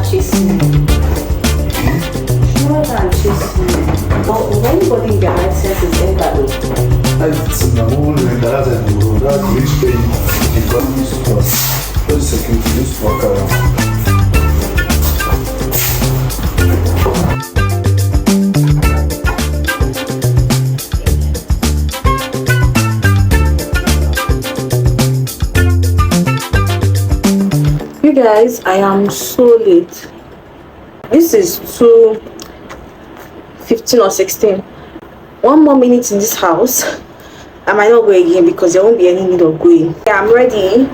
chasing me. More than chasing me. But anybody in their right senses ain't that way. That's the whole that's the world. That's rich pay. The government stores. For the security, just walk around. You guys, I am so late. This is 2:15 or 16. 1 more minute in this house, I might not go again because there won't be any need of going. Yeah, I'm ready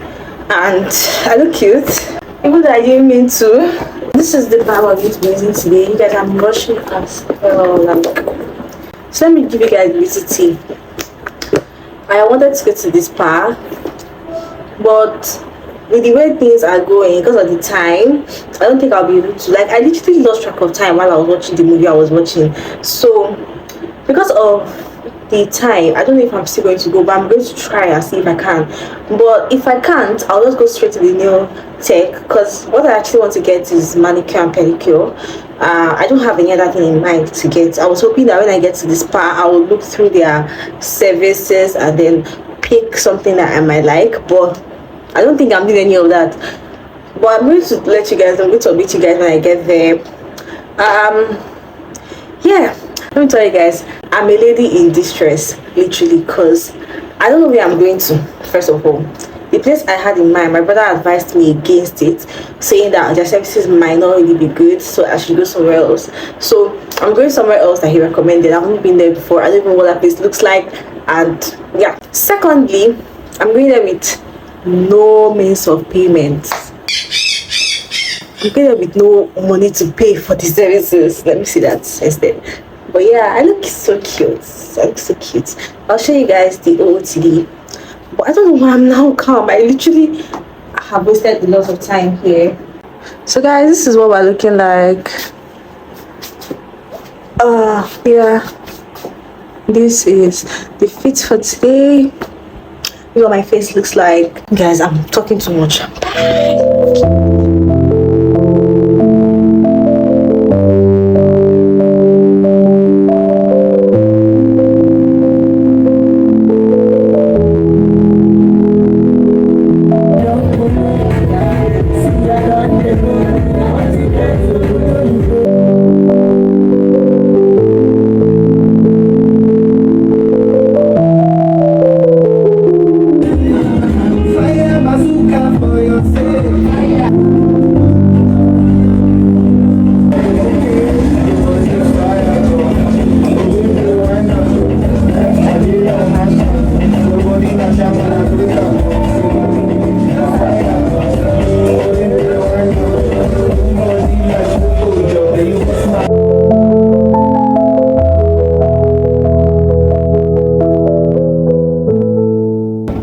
and I look cute. Even though I didn't mean to. This is the bar we're going to be using today. You guys, I'm rushing fast. So let me give you guys beauty tea. I wanted to go to this bar, but with the way things are going, because of the time, I don't think I'll be able to. Like, I literally lost track of time while I was watching the movie I was watching. So because of the time, I don't know if I'm still going to go, but I'm going to try and see if I can. But if I can't, I'll just go straight to the nail tech, because what I actually want to get is manicure and pedicure. I don't have any other thing in mind to get. I was hoping that when I get to the spa, I will look through their services and then pick something that I might like, but I don't think I'm doing any of that. But I'm going to let you guys, I'm going to update you guys when I get there. Yeah, let me tell you guys, I'm a lady in distress, literally, because I don't know where I'm going to. First of all, the place I had in mind, my brother advised me against it, saying that their services might not really be good, so I should go somewhere else. So I'm going somewhere else that he recommended. I've not been there before. I don't even know what that place looks like. And yeah, secondly, I'm going there with no means of payment. I'm going there with no money to pay for the services. Let me see that instead. But yeah, I look so cute. I look so cute. I'll show you guys the OOTD. But I don't know why I'm now calm. I literally have wasted a lot of time here. So guys, this is what we're looking like. Yeah. This is the fit for today. Look what my face looks like. Guys, I'm talking too much.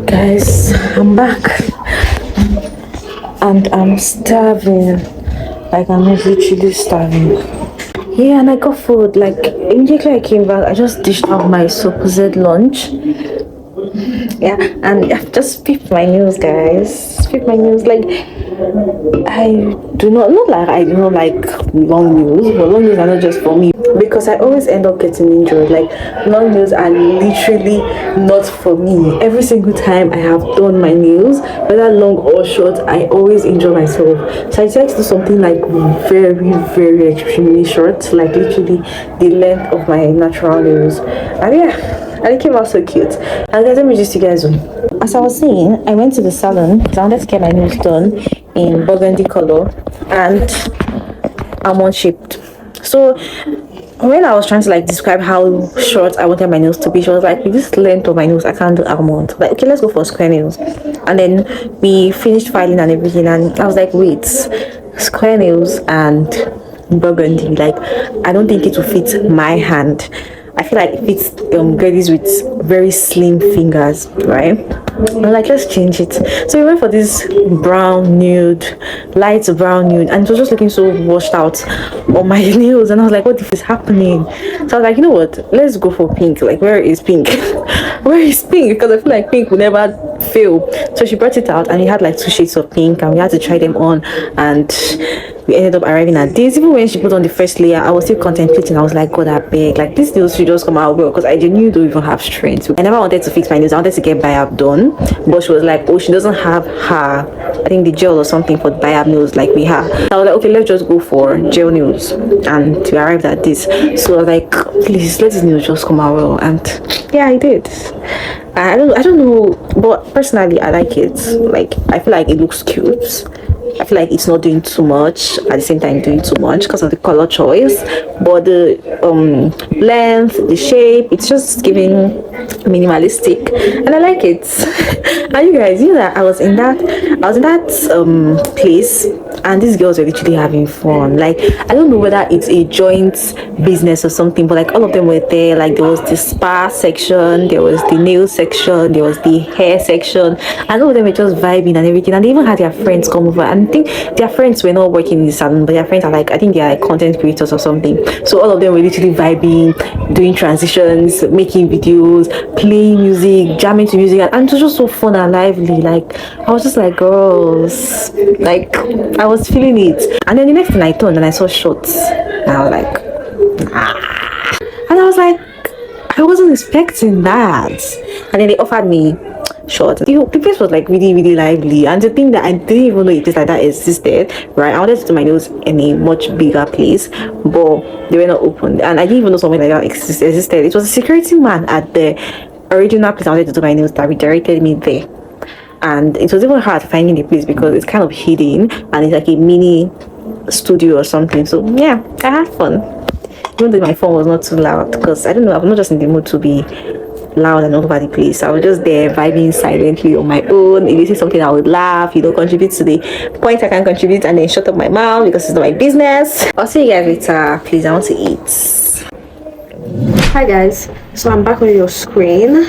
Guys, I'm back and I'm starving. Like, I'm literally starving. Yeah, and I got food. Like, immediately I came back, I just dished out my supposed lunch. Yeah, and I've just picked my nails, guys. Picked my nails. Like, I do not like I do not like long nails, but long nails are not just for me, because I always end up getting injured. Like, long nails are literally not for me. Every single time I have done my nails, whether long or short, I always injure myself. So I decided to do something like very extremely short, like literally the length of my natural nails. And yeah, and it came out so cute. And guys, let me just you guys, as I was saying, I went to the salon because I wanted to get my nails done in burgundy color, and almond shaped. So when I was trying to like describe how short I wanted my nails to be, she was like, with this length of my nails, I can't do almond. Like, okay, let's go for square nails. And then we finished filing and everything, and I was like, wait, square nails and burgundy, like, I don't think it will fit my hand. I feel like it fits girlies with very slim fingers, right? I'm like, let's change it. So we went for this brown nude, light brown nude, and it was just looking so washed out on my nails. And I was like, what is happening? So I was like, you know what? Let's go for pink. Like, where is pink? Where is pink? Because I feel like pink will never fail. So she brought it out, and we had like 2 shades of pink, and we had to try them on. And we ended up arriving at this. Even when she put on the first layer, I was still contemplating. I was like, God, I beg, like these nails should just come out well, because I genuinely don't even have strength. I never wanted to fix my nails. I wanted to get biab done, but she was like, oh, she doesn't have her, I think, the gel or something for biab nails like we have. I was like, okay, let's just go for gel nails, and we arrived at this. So I was like, please let these nails just come out well, and yeah, I did. I don't know, but personally I like it. Like, I feel like it looks cute. I feel like it's not doing too much at the same time doing too much because of the color choice, but the length, the shape, it's just giving minimalistic, and I like it. And you guys, you know that I was in that place, and these girls were literally having fun. Like, I don't know whether it's a joint business or something, but like all of them were there. Like, there was the spa section, there was the nail section, there was the hair section, and all of them were just vibing and everything. And they even had their friends come over, and I think their friends were not working in the salon, but their friends are like, I think they are like content creators or something. So all of them were literally vibing, doing transitions, making videos, playing music, jamming to music, and it was just so fun and lively. Like, I was just like, girls, like, I was feeling it. And then the next thing I turned and I saw shorts, and I was like, ah. And I was like, I wasn't expecting that. And then they offered me shorts. The place was like really, really lively, and the thing that I didn't even know a place like that existed, right? I wanted to do my nails in a much bigger place, but they were not open, and I didn't even know something like that existed. It was a security man at the original place I wanted to do my nails that redirected me there, and it was even hard finding the place because it's kind of hidden and it's like a mini studio or something. So yeah, I had fun, even though my phone was not too loud, because I don't know, I'm not just in the mood to be loud and all over the place. I was just there vibing silently on my own. If you say something, I would laugh, contribute to the point I can contribute, and then shut up my mouth because it's not my business. I'll see you guys later. Please, I want to eat. Hi guys, so I'm back on your screen.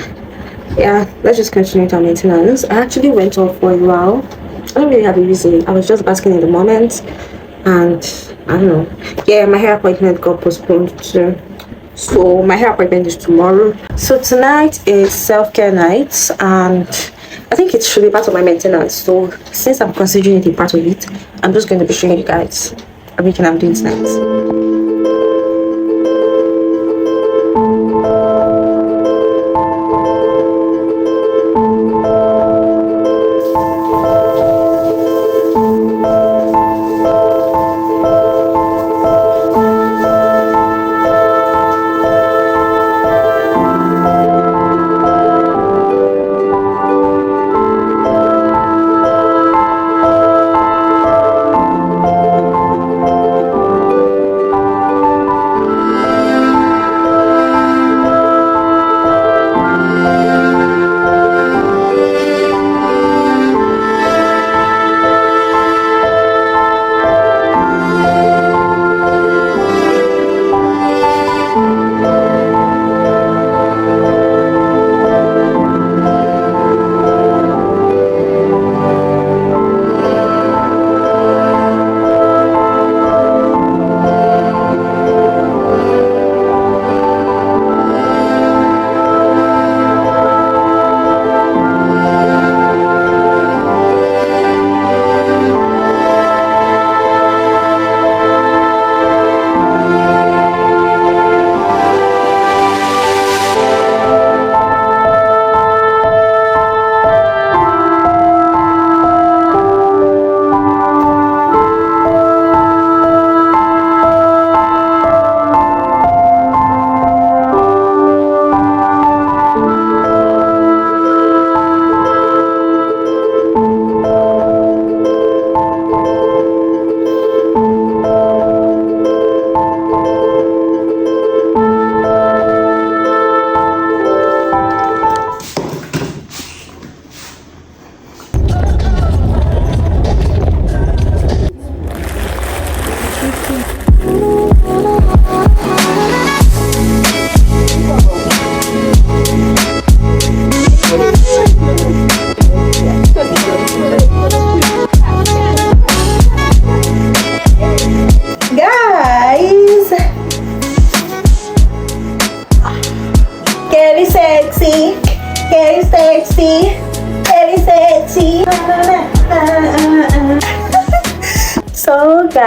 Yeah, let's just continue with our maintenance. I actually went off for a while. I don't really have a reason. I was just basking in the moment, and I don't know. Yeah, my hair appointment got postponed too. So my hair appointment is tomorrow. So tonight is self-care night, and I think it should be part of my maintenance. So since I'm considering it a part of it, I'm just going to be showing you guys everything I'm doing tonight.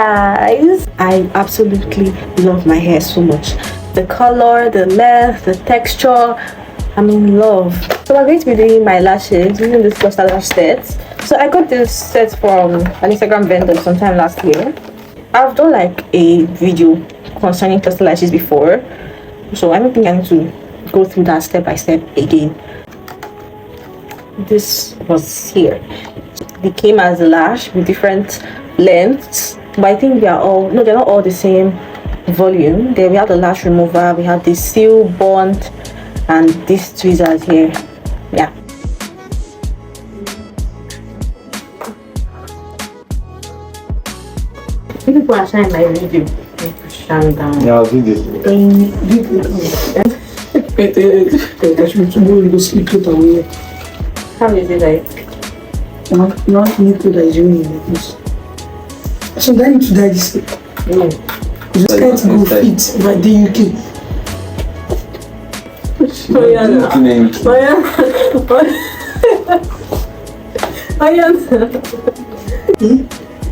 guys, I absolutely love my hair so much. The color, the length, the texture, I'm in love. So we're going to be doing my lashes using this Cluster Lash set. So I got this set from an Instagram vendor sometime last year. I've done like a video concerning Cluster Lashes before, so I don't think I need to go through that step by step again. This was here. They came as a lash with different lengths, but I think they're not all the same volume. There we have the lash remover, we have the seal bond, and these tweezers here. Yeah. People are sharing my video. Yeah, video. How is it like? Not need to die doing this. So then need to die this way. No. You just can't go fit by the UK. Oh yeah.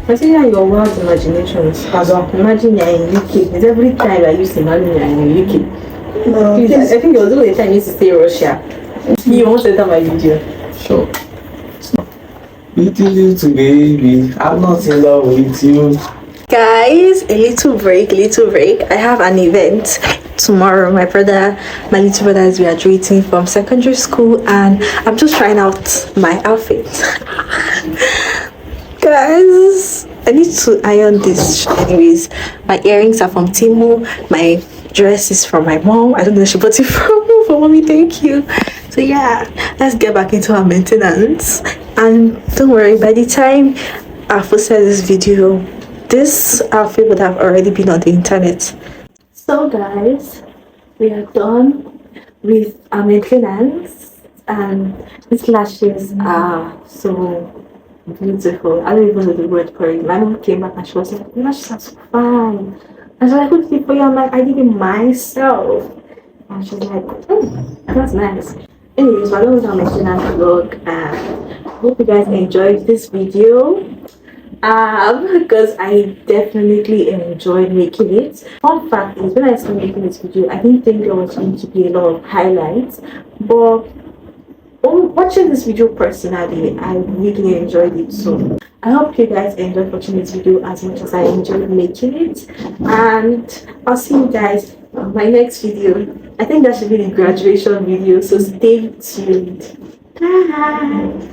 I see that your wild imaginations. As well, imagine you're in UK. It's every time I used to imagine you're in UK. No, Please, I think there was the time I used to say Russia. You won't say that my video. Sure. Meeting you today, I'm not in love with you. Guys, a little break. I have an event tomorrow. My little brother is graduating from secondary school, and I'm just trying out my outfit. Guys, I need to iron this anyways. My earrings are from Timu, my dress is from my mom. I don't know if she bought it for mommy. Thank you. So yeah, let's get back into our maintenance, and don't worry, by the time I posted this video, this outfit would have already been on the internet. So guys, we are done with our maintenance, and these lashes are so beautiful. I don't even know the word for it. My mom came back and she was like, "The lashes are so fine." I was like, "Who did it for you?" I'm like, "I did it myself." And she's like, "That's nice." Anyways, we're done with our maintenance vlog, and I hope you guys enjoyed this video. Because I definitely enjoyed making it. Fun fact is, when I started making this video, I didn't think there was going to be a lot of highlights, but watching this video personally, I really enjoyed it. So I hope you guys enjoyed watching this video as much as I enjoyed making it, and I'll see you guys on my next video. I think that should be the graduation video, so stay tuned. Bye.